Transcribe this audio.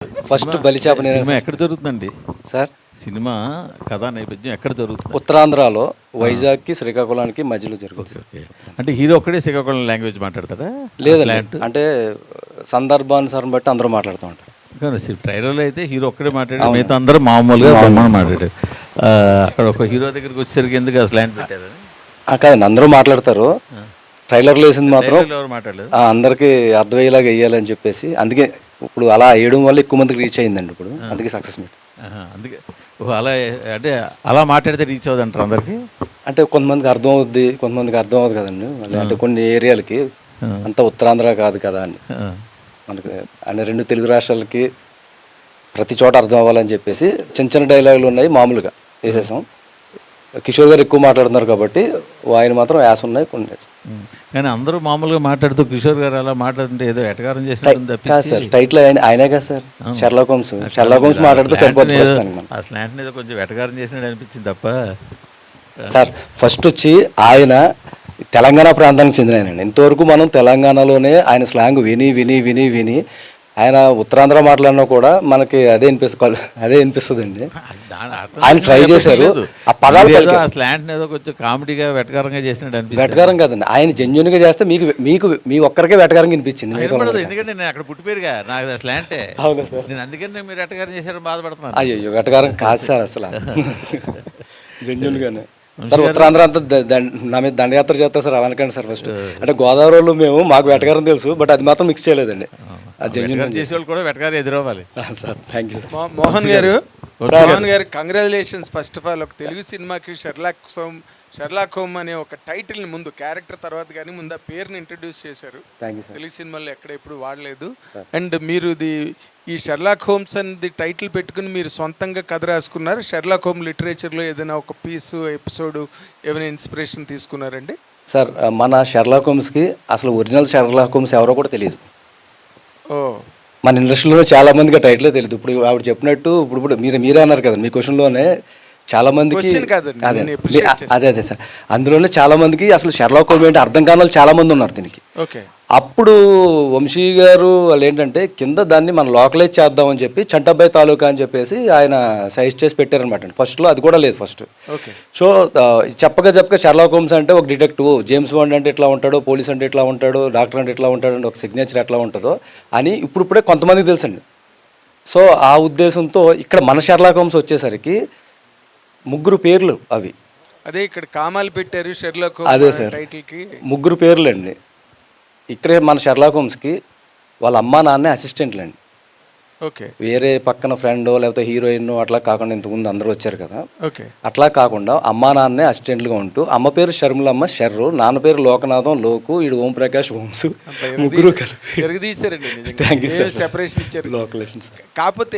First బలిచాప cinema ఎక్కడ జరుగుతుందండి sir? Cinema కథా నేపథ్యం ఎక్కడ జరుగుతుంది? ఉత్తరాంధ్రలో వైజాగ్కి శ్రీకాకుళానికి మధ్యలో జరుగుతుంది. ఓకే. అంటే హీరో ఒక్కడే శ్రీకాకుళం లాంగ్వేజ్ మాట్లాడతాడా? లేదండి, అంటే సందర్భానుసారం బట్టి అందరూ మాట్లాడుతూ ఉంటారు. కానీ ట్రైలర్లో అయితే హీరో ఒక్కడే మాట్లాడారు, మిగతా అందరూ మామూలుగా మాట్లాడారు. అక్కడ ఒక హీరో దగ్గరికి వచ్చేసరికి ఎందుకు ఆ స్లాంట్ పెట్టారు? కాదండి, అందరూ మాట్లాడతారు. ట్రైలర్లో వేసింది మాత్రం ఎవరు మాట్లాడలేదు, అందరికీ అర్థమయ్యేలాగా వేయాలని చెప్పేసి, అందుకే ఇప్పుడు అలా వేయడం వల్ల ఎక్కువ మందికి రీచ్ అయిందండి. ఇప్పుడు అందుకే సక్సెస్ మీట్. అందుకే అలా అంటే అలా మాట్లాడితే రీచ్ అవుతుంది అంటారు అందరికి. అంటే కొంతమందికి అర్థం అవుద్ది, కొంతమందికి అర్థం అవుతుంది కదండి. మళ్ళీ అంటే కొన్ని ఏరియాలకి అంత ఉత్తరాంధ్ర కాదు కదా అని మనకి అన్ని రెండు తెలుగు రాష్ట్రాలకి ప్రతి చోట అర్థం అవ్వాలని చెప్పేసి చిన్న చిన్న డైలాగులు ఉన్నాయి, మామూలుగా వేసేసాం. కిషోర్ గారు ఎక్కువ మాట్లాడుతున్నారు కాబట్టి ఆయన మాత్రం యాస ఉన్నాయి కొన్ని. కానీ అందరూ మామూలుగా మాట్లాడుతూ కిషోర్ గారు అలా మాట్లాడుతుంటే ఏదో ఎటకారం చేసినట్టు సార్. టైటిల్ ఆయనే కదా sir, Sherlock Holmes. Sherlock Holmes మాట్లాడితే సరిపోతుంది. ఆ స్లాంట్ ఏదో కొంచెం ఎటకారం చేసినట్టు అనిపించింది తప్ప. సార్ ఫస్ట్ వచ్చి ఆయన తెలంగాణ ప్రాంతానికి చెందిన ఆయనండి. ఇంతవరకు మనం తెలంగాణలోనే ఆయన స్లాంగ్ విని విని విని విని ఆయన ఉత్తరాంధ్ర మాట్లాడినా కూడా మనకి అదే అనిపిస్తుంది అండి. ఆయన ట్రై చేశారు. ఆ పదాలు స్లాంట్ ఏదో కొంచెం కామెడీగా వెటకారంగా చేసినట్టు అనిపించింది. వెటకారం కాదండి, ఆయన జెన్యున్గా చేస్తే మీకు మీ ఒక్కరికే వెటకారంగా అనిపించింది. ఎందుకంటే నేను అక్కడ పుట్టిపోయారుగా, నాకు స్లాంటే. అవునా సార్? నేను అందుకని మీరు వెటకారం చేశారని బాధపడుతున్నాను. అయ్యో, వెటకారం కాదు సార్, అసలు జెన్యున్గానే. సార్ ఉత్తరాంధ్ర అంతా నా మీద దండయాత్ర చేస్తారు సార్, అలానకండి సార్. ఫస్ట్ అంటే గోదావరిలో మేము మాకు వెటకారం తెలుసు, బట్ అది మాత్రం మిక్స్ చేయలేదండి. చేసే వాళ్ళు కూడా వెటకారం ఎదురవ్వాలి sir. Thank you sir. Mohan గారు కంగ్రాచులేషన్స్. ఫస్ట్ ఆఫ్ ఆల్ ఒక తెలుగు సినిమాకి షెర్లాక్ హోమ్ అనే ఒక టైటిల్ని ముందు క్యారెక్టర్ తర్వాత కానీ ముందు ఆ పేరుని ఇంట్రడ్యూస్ చేశారు. తెలుగు సినిమాల్లో ఎక్కడ ఎప్పుడు వాడలేదు. అండ్ మీరు ఈ షెర్లాక్ హోమ్స్ అనేది టైటిల్ పెట్టుకుని మీరు సొంతంగా కథ రాసుకున్నారు. షెర్లాక్ హోమ్ లిటరేచర్లో ఏదైనా ఒక పీసు ఎపిసోడ్ ఏమైనా ఇన్స్పిరేషన్ తీసుకున్నారండి? సార్ మన షెర్లాక్ హోమ్స్కి అసలు ఒరిజినల్ షెర్లాక్ హోమ్స్ ఎవరో కూడా తెలియదు. మన ఇండస్ట్రీలో చాలా మందికి టైటిలే తెలియదు. ఇప్పుడు ఆవిడ చెప్పినట్టు ఇప్పుడు మీరే అన్నారు కదా మీ క్వశ్చన్లోనే, చాలా మందికి అదే సార్, అందులోనే చాలా మందికి అసలు షెర్లాక్ హోమ్స్ ఏంటి అర్థం కాని వాళ్ళు చాలా మంది ఉన్నారు దీనికి. అప్పుడు వంశీ గారు వాళ్ళు ఏంటంటే కింద దాన్ని మనం లోకలైజ్ చేద్దామని చెప్పి చంటబ్బాయి తాలూకా అని చెప్పేసి ఆయన సజెస్ట్ చేసి పెట్టారనమాట. ఫస్ట్లో అది కూడా లేదు ఫస్ట్. సో చెప్పగా షెర్లాక్ హోమ్స్ అంటే ఒక డిటెక్టివ్, జేమ్స్ బాండ్ అంటే ఇట్లా ఉంటాడు, పోలీస్ అంటే ఇట్లా ఉంటాడు, డాక్టర్ అంటే ఇట్లా ఉంటాడు, ఒక సిగ్నేచర్ ఎట్లా ఉంటుందో అని ఇప్పుడే కొంతమందికి తెలుసండి. సో ఆ ఉద్దేశంతో ఇక్కడ మన షెర్లాక్ హోమ్స్ వచ్చేసరికి 3 పేర్లు అవి. అదే ఇక్కడ కామాలు పెట్టారు షెర్లాక్. అదే సార్, 3 పేర్లు అండి. ఇక్కడే మన షెర్లాక్ హోమ్స్కి వాళ్ళ అమ్మా నాన్నే అసిస్టెంట్లు అండి. వేరే పక్కన ఫ్రెండ్ లేకపోతే హీరోయిన్ అట్లా కాకుండా ఇంతకుముందు అందరూ వచ్చారు కదా, అట్లా కాకుండా అమ్మా నాన్నే అసిస్టెంట్లుగా ఉంటూ, అమ్మ పేరు షర్మిలమ్మ షర్రు, నాన్న పేరు లోకనాథం లోకు, వీడు ఓం ప్రకాష్ హోమ్స్, 3 కలిపి. Thank you sir. సెపరేషన్ ఇచ్చారు. లోకలేషన్స్. కాకపోతే